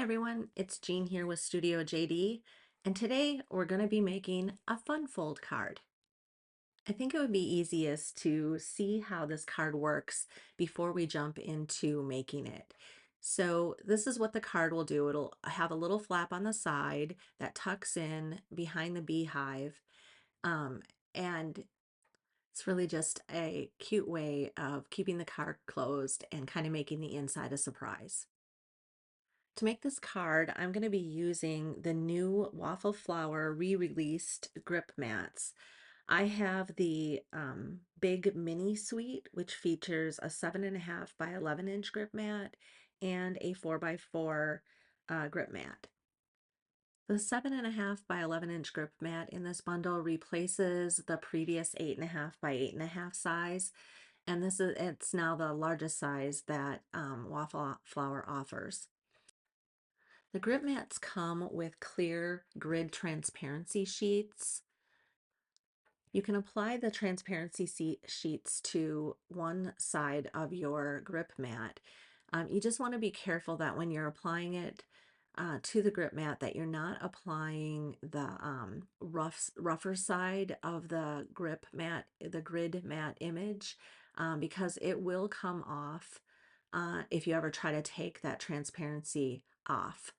everyone, it's Jean here with Studio JD, and today we're going to be making a fun fold card. I think it would be easiest to see how this card works before we jump into making it. So this is what the card will do. It'll have a little flap on the side that tucks in behind the beehive, um, and it's really just a cute way of keeping the card closed and kind of making the inside a surprise. To make this card, I'm going to be using the new Waffle Flower re-released grip mats. I have the big mini suite, which features a 7.5 by 11-inch grip mat and a 4 by 4 grip mat. The 7.5 by 11-inch grip mat in this bundle replaces the previous 8.5 by 8.5 size, and it's now the largest size that Waffle Flower offers. The grip mats come with clear grid transparency sheets. You can apply the transparency sheets to one side of your grip mat. You just want to be careful that when you're applying it to the grip mat that you're not applying the rougher side of the grip mat, the grid mat image, because it will come off if you ever try to take that transparency off.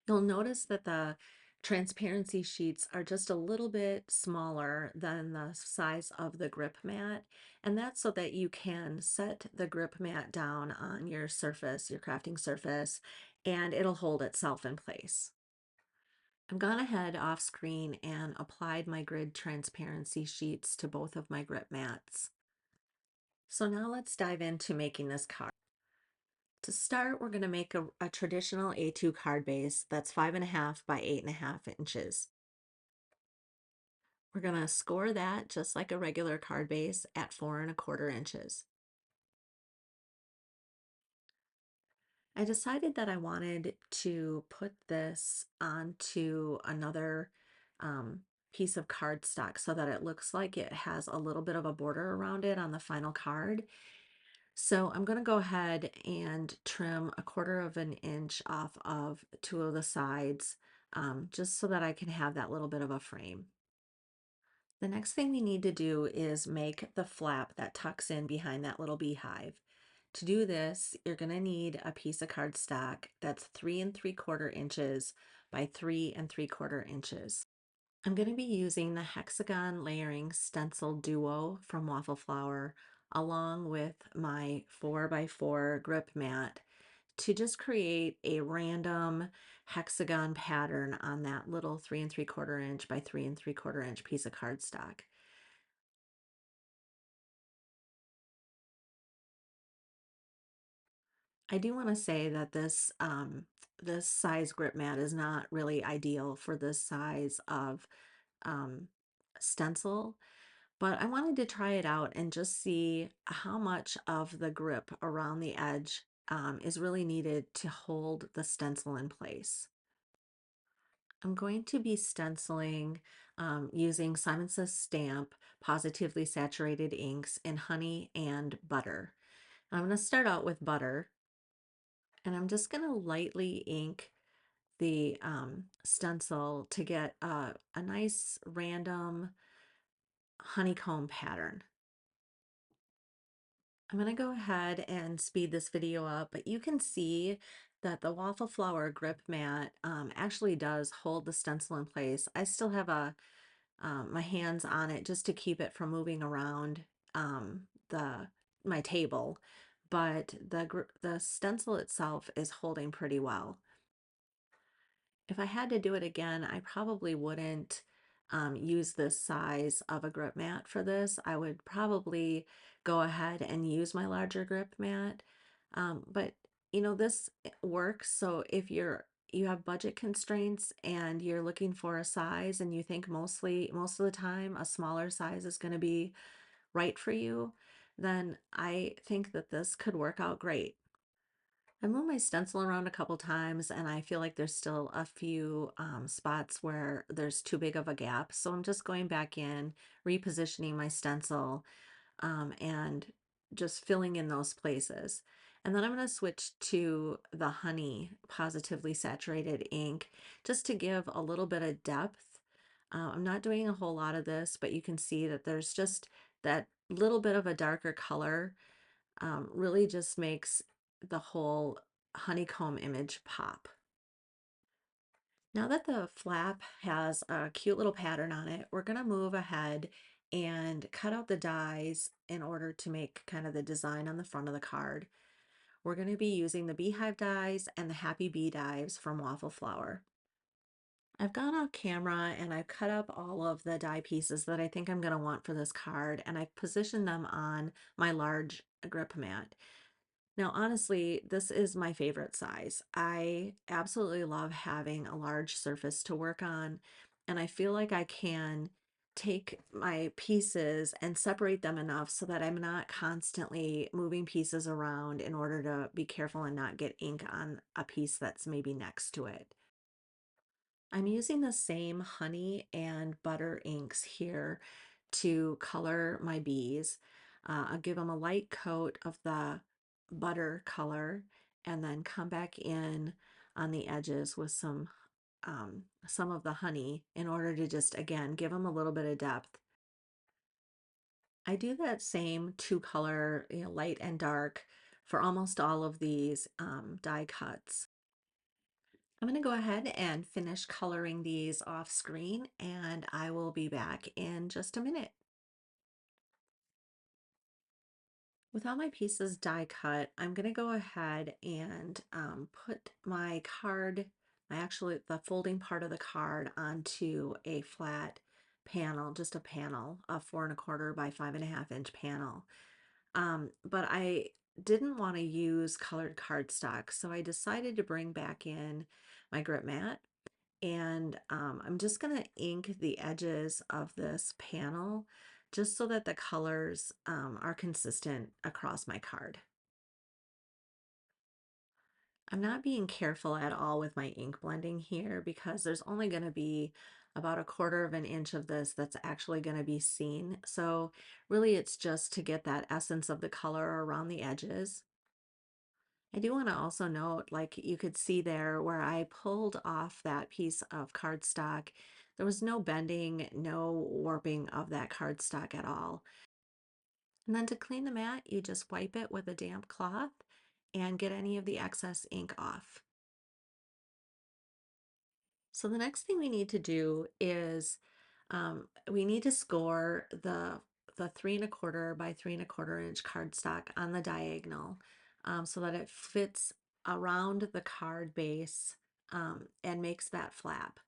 You'll notice that the transparency sheets are just a little bit smaller than the size of the grip mat, and that's so that you can set the grip mat down on your surface, your crafting surface, and it'll hold itself in place. I've gone ahead off screen and applied my grid transparency sheets to both of my grip mats. So now let's dive into making this card. To start, we're going to make a traditional A2 card base that's 5.5 by 8.5 inches. We're going to score that just like a regular card base at 4.25 inches. I decided that I wanted to put this onto another piece of cardstock so that it looks like it has a little bit of a border around it on the final card. So I'm going to go ahead and trim 1/4 inch off of two of the sides, just so that I can have that little bit of a frame. The next thing we need to do is make the flap that tucks in behind that little beehive. To do this, you're going to need a piece of cardstock that's 3 3/4 inches by 3 3/4 inches. I'm going to be using the Hexagon Layering Stencil Duo from Waffle Flower along with my 4 by 4 grip mat to just create a random hexagon pattern on that little 3 3/4 inch by 3 3/4 inch piece of cardstock. I do want to say that this size grip mat is not really ideal for this size of um, stencil. But I wanted to try it out and just see how much of the grip around the edge is really needed to hold the stencil in place. I'm going to be stenciling using Simon Says Stamp Positively Saturated inks in honey and butter. I'm going to start out with butter, and I'm just going to lightly ink the stencil to get a nice random honeycomb pattern. I'm going to go ahead and speed this video up, but you can see that the Waffle Flower grip mat actually does hold the stencil in place. I still have my hands on it just to keep it from moving around the my table, but the stencil itself is holding pretty well. If I had to do it again, I probably wouldn't use this size of a grip mat for this. I would probably go ahead and use my larger grip mat. But you know, this works. So if you have budget constraints and you're looking for a size and you think most of the time a smaller size is going to be right for you, then I think that this could work out great. I moved my stencil around a couple times and I feel like there's still a few spots where there's too big of a gap. So I'm just going back in, repositioning my stencil and just filling in those places. And then I'm going to switch to the honey positively saturated ink just to give a little bit of depth. I'm not doing a whole lot of this, but you can see that there's just that little bit of a darker color really just makes the whole honeycomb image pop. Now that the flap has a cute little pattern on it, we're going to move ahead and cut out the dies in order to make kind of the design on the front of the card. We're going to be using the beehive dies and the happy bee dies from Waffle Flower. I've gone off camera and I've cut up all of the die pieces that I think I'm going to want for this card, and I've positioned them on my large grip mat. Now, honestly, this is my favorite size. I absolutely love having a large surface to work on, and I feel like I can take my pieces and separate them enough so that I'm not constantly moving pieces around in order to be careful and not get ink on a piece that's maybe next to it. I'm using the same honey and butter inks here to color my bees. I'll give them a light coat of the butter color and then come back in on the edges with some of the honey in order to just, again, give them a little bit of depth. I do that same two color, light and dark, for almost all of these die cuts. I'm going to go ahead and finish coloring these off screen, and I will be back in just a minute. With all my pieces die cut, I'm going to go ahead and put my card, the folding part of the card, onto a flat panel, just a panel, a 4¼ by 5½ inch panel. But I didn't want to use colored cardstock, so I decided to bring back in my grip mat. And I'm just going to ink the edges of this panel just so that the colors are consistent across my card. I'm not being careful at all with my ink blending here because there's only going to be about 1/4 inch of this that's actually going to be seen. So really it's just to get that essence of the color around the edges. I do want to also note, like you could see there where I pulled off that piece of cardstock, there was no bending, no warping of that cardstock at all. And then to clean the mat, you just wipe it with a damp cloth and get any of the excess ink off. So the next thing we need to do is we need to score the 3¼ by 3¼ inch cardstock on the diagonal so that it fits around the card base and makes that flap.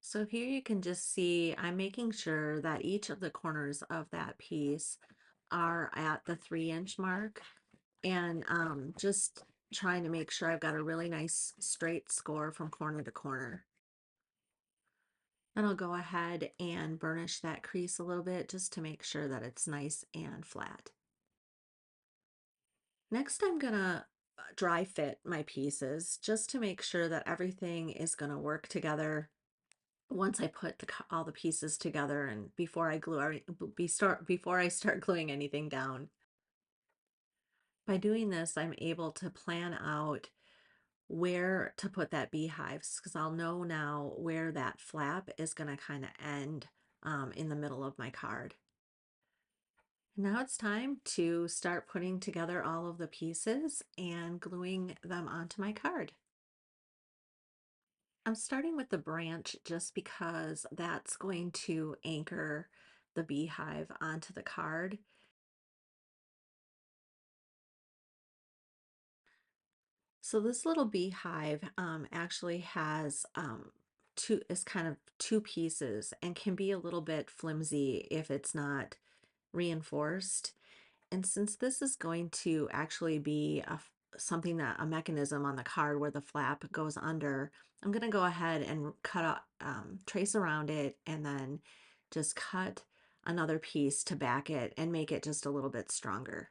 So here you can just see I'm making sure that each of the corners of that piece are at the 3 inch mark, and just trying to make sure I've got a really nice straight score from corner to corner. Then I'll go ahead and burnish that crease a little bit just to make sure that it's nice and flat. Next, I'm gonna dry fit my pieces just to make sure that everything is gonna work together once I put all the pieces together and before I before I start gluing anything down. By doing this, I'm able to plan out where to put that beehives because I'll know now where that flap is going to kind of end in the middle of my card. Now it's time to start putting together all of the pieces and gluing them onto my card. I'm starting with the branch just because that's going to anchor the beehive onto the card. So this little beehive actually has is kind of two pieces and can be a little bit flimsy if it's not reinforced. And since this is going to actually be something that a mechanism on the card where the flap goes under, I'm going to go ahead and cut out, trace around it, and then just cut another piece to back it and make it just a little bit stronger.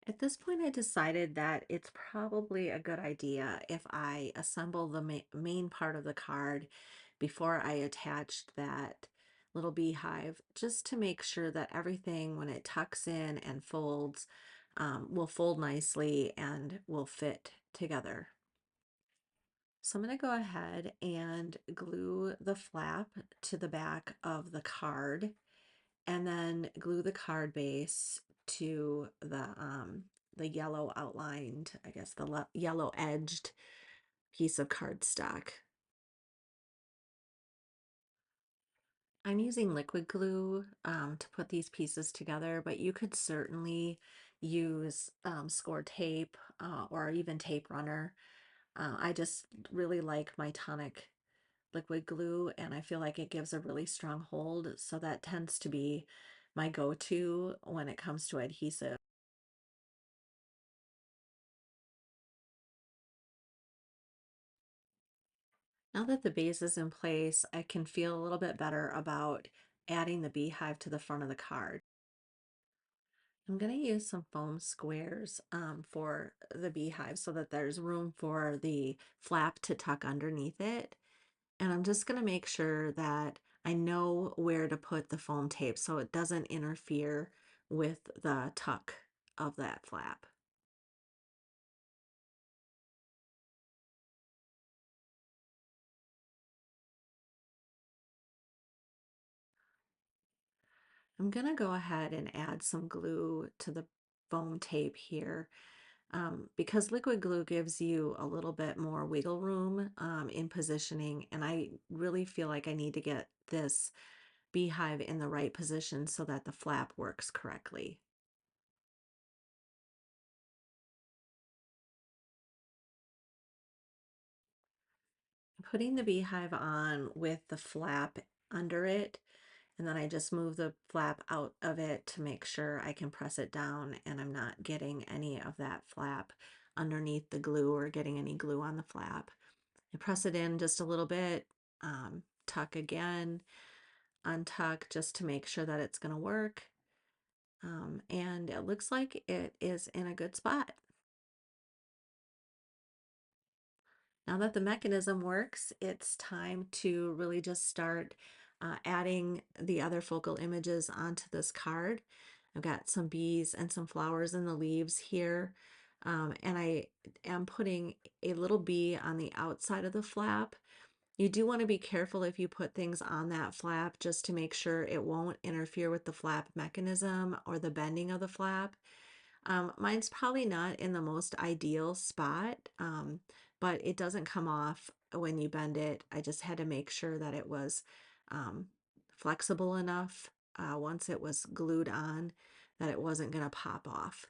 At this point, I decided that it's probably a good idea if I assemble the main part of the card before I attached that little beehive just to make sure that everything, when it tucks in and folds, will fold nicely and will fit together. So I'm going to go ahead and glue the flap to the back of the card and then glue the card base to the yellow outlined, I guess the yellow edged piece of cardstock. I'm using liquid glue to put these pieces together, but you could certainly use score tape or even tape runner. I just really like my tonic liquid glue, and I feel like it gives a really strong hold, so that tends to be my go-to when it comes to adhesive. Now that the base is in place, I can feel a little bit better about adding the beehive to the front of the card. I'm going to use some foam squares for the beehive so that there's room for the flap to tuck underneath it. And I'm just going to make sure that I know where to put the foam tape so it doesn't interfere with the tuck of that flap. I'm going to go ahead and add some glue to the foam tape here because liquid glue gives you a little bit more wiggle room in positioning, and I really feel like I need to get this beehive in the right position so that the flap works correctly. Putting the beehive on with the flap under it, and then I just move the flap out of it to make sure I can press it down and I'm not getting any of that flap underneath the glue or getting any glue on the flap. I press it in just a little bit, tuck again, untuck just to make sure that it's going to work. And it looks like it is in a good spot. Now that the mechanism works, it's time to really just start adding the other focal images onto this card. I've got some bees and some flowers in the leaves here. And I am putting a little bee on the outside of the flap. You do want to be careful if you put things on that flap just to make sure it won't interfere with the flap mechanism or the bending of the flap. Mine's probably not in the most ideal spot, but it doesn't come off when you bend it. I just had to make sure that it was um, flexible enough once it was glued on that it wasn't going to pop off.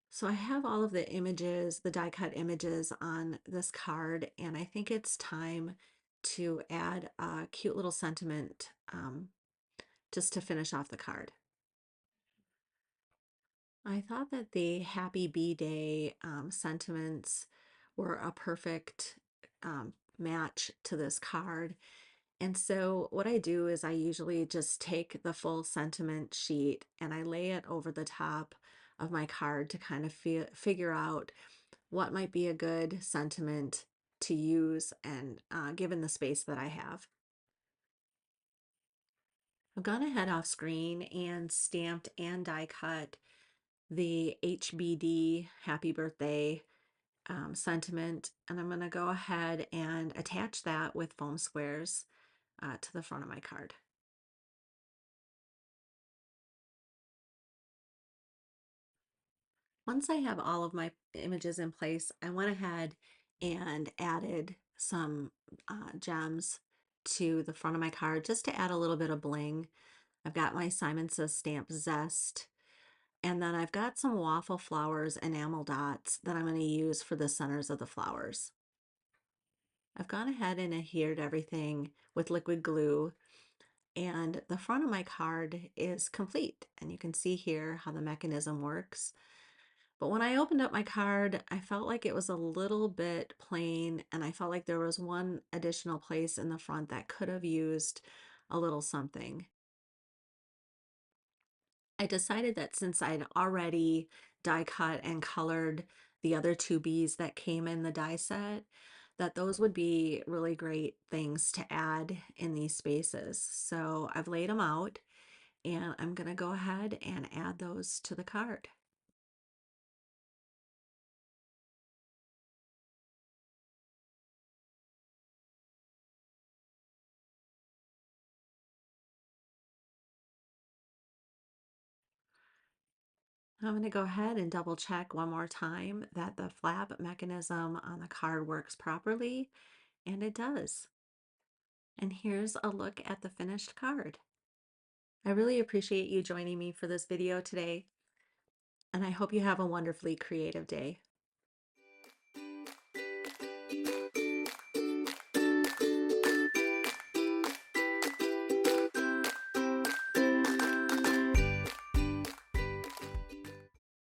So I have all of the images, the die cut images on this card, and I think it's time to add a cute little sentiment just to finish off the card. I thought that the Happy Bee Day sentiments were a perfect match to this card. And so what I do is I usually just take the full sentiment sheet and I lay it over the top of my card to kind of figure out what might be a good sentiment to use and given the space that I have. I've gone ahead off screen and stamped and die cut the HBD Happy Birthday sentiment, and I'm going to go ahead and attach that with foam squares to the front of my card. Once I have all of my images in place, I went ahead and added some gems to the front of my card just to add a little bit of bling. I've got my Simon Says Stamp Zest, and then I've got some Waffle Flowers enamel dots that I'm going to use for the centers of the flowers. I've gone ahead and adhered everything with liquid glue, and the front of my card is complete. And you can see here how the mechanism works. But when I opened up my card, I felt like it was a little bit plain, and I felt like there was one additional place in the front that could have used a little something. I decided that since I'd already die cut and colored the other two bees that came in the die set, that those would be really great things to add in these spaces. So I've laid them out and I'm gonna go ahead and add those to the card. I'm going to go ahead and double check one more time that the flap mechanism on the card works properly, and it does. And here's a look at the finished card. I really appreciate you joining me for this video today, and I hope you have a wonderfully creative day.